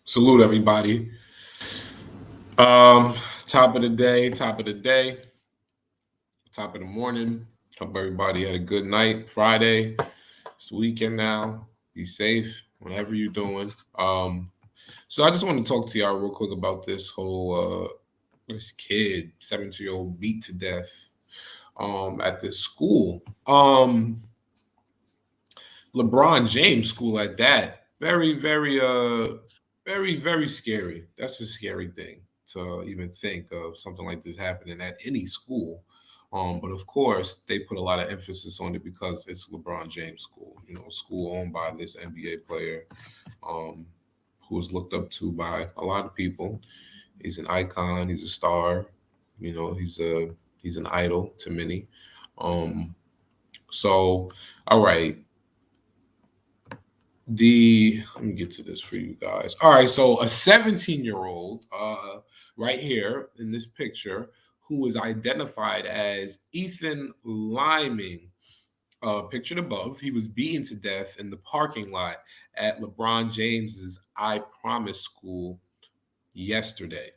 Salute everybody. Um, top of the day, top of the morning. Hope everybody had a good night. Friday. It's the weekend now. Be safe whatever you're doing. So I just want to talk to y'all real quick about this whole this kid, 17-year-old beat to death at this school. LeBron James school at that. Very scary. That's a scary thing to even think of something like this happening at any school. But of course, they put a lot of emphasis on it because it's LeBron James school, school owned by this NBA player, um, who is looked up to by a lot of people. He's an icon, he's a star, he's an idol to many. Um, so all right, let me get to this for you guys. All right, so a 17-year-old right here in this picture who was identified as Ethan Liming, pictured above, he was beaten to death in the parking lot at LeBron James's I Promise school yesterday.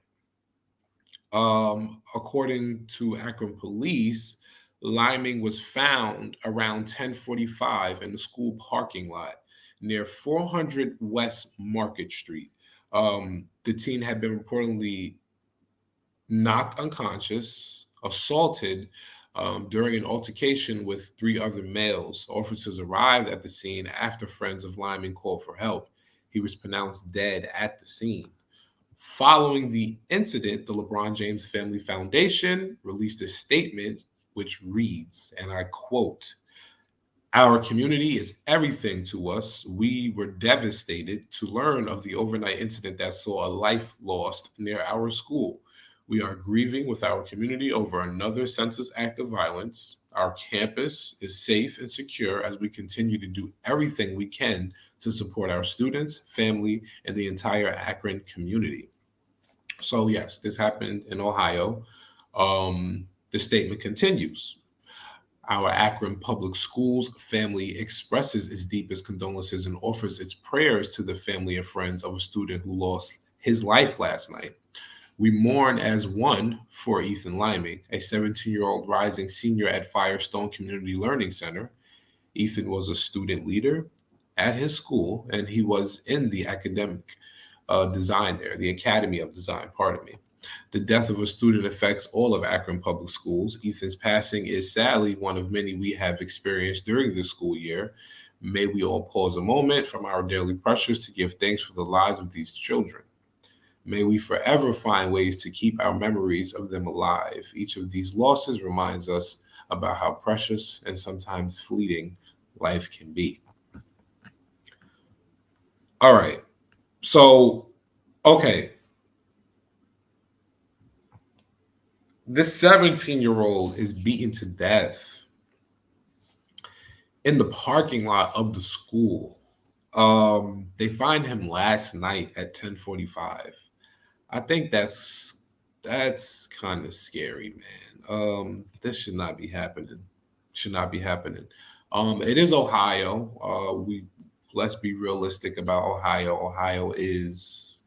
According to Akron Police, Liming was found around 10:45 in the school parking lot near 400 West Market Street. The teen had been reportedly knocked unconscious, assaulted during an altercation with three other males. Officers arrived at the scene after friends of Lyman called for help. He was pronounced dead at the scene. Following the incident, the LeBron James Family Foundation released a statement which reads, and I quote, "Our community is everything to us. We were devastated to learn of the overnight incident that saw a life lost near our school. We are grieving with our community over another senseless act of violence. Our campus is safe and secure as we continue to do everything we can to support our students, family, and the entire Akron community." So, yes, this happened in Ohio. The statement continues. Our Akron Public Schools family expresses its deepest condolences and offers its prayers to the family and friends of a student who lost his life last night. We mourn as one for Ethan Liming, a 17-year-old rising senior at Firestone Community Learning Center. Ethan was a student leader at his school, and he was in the academic design there, the Academy of Design, pardon me. The death of a student affects all of Akron Public Schools. Ethan's passing is sadly one of many we have experienced during the school year. May we all pause a moment from our daily pressures to give thanks for the lives of these children. May we forever find ways to keep our memories of them alive. Each of these losses reminds us about how precious and sometimes fleeting life can be. All right. So, okay, this 17-year-old is beaten to death in the parking lot of the school. They find him last night at 10:45. I think that's kind of scary, man. This should not be happening. Should not be happening. It is Ohio. We Let's be realistic about Ohio. Ohio is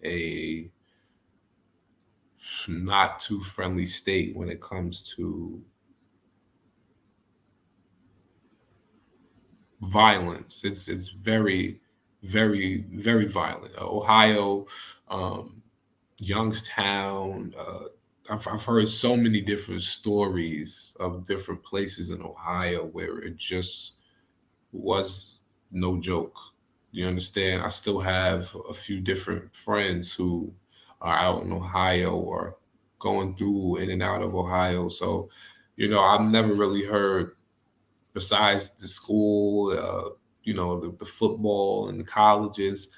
a not too friendly state when it comes to violence. It's very violent. Ohio, um, Youngstown. I've heard so many different stories of different places in Ohio where it just was no joke. You understand? I still have a few different friends who are out in Ohio or going through in and out of Ohio. So, I've never really heard, besides the school, the football and the colleges,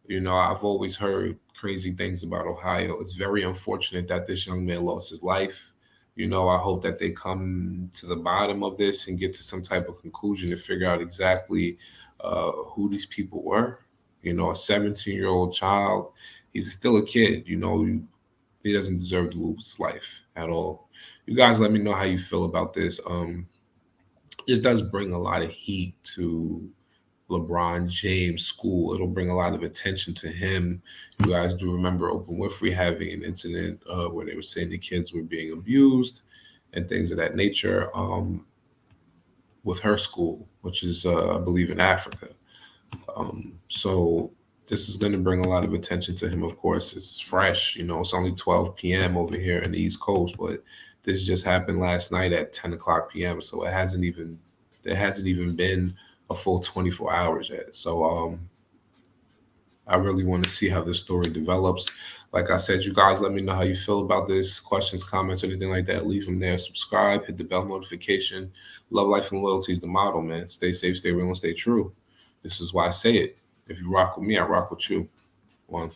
I've always heard crazy things about Ohio. It's very unfortunate that this young man lost his life. I hope that they come to the bottom of this and get to some type of conclusion to figure out exactly who these people were. A 17-year-old child, he's still a kid. He doesn't deserve to lose his life at all. You guys, let me know how you feel about this. It does bring a lot of heat to LeBron James School. It'll bring a lot of attention to him. You guys do remember Oprah Winfrey having an incident where they were saying the kids were being abused and things of that nature with her school, which is, I believe, in Africa. So this is going to bring a lot of attention to him. Of course, it's fresh. It's only 12 p.m. over here in the East Coast, but this just happened last night at 10 o'clock p.m. So there hasn't even been a full 24 hours yet. So I really want to see how this story develops. Like I said, you guys let me know how you feel about this. Questions, comments, anything like that, leave them there. Subscribe, hit the bell notification. Love, life, and loyalty is the motto, man. Stay safe, stay real, and stay true. This is why I say it. If you rock with me, I rock with you. One.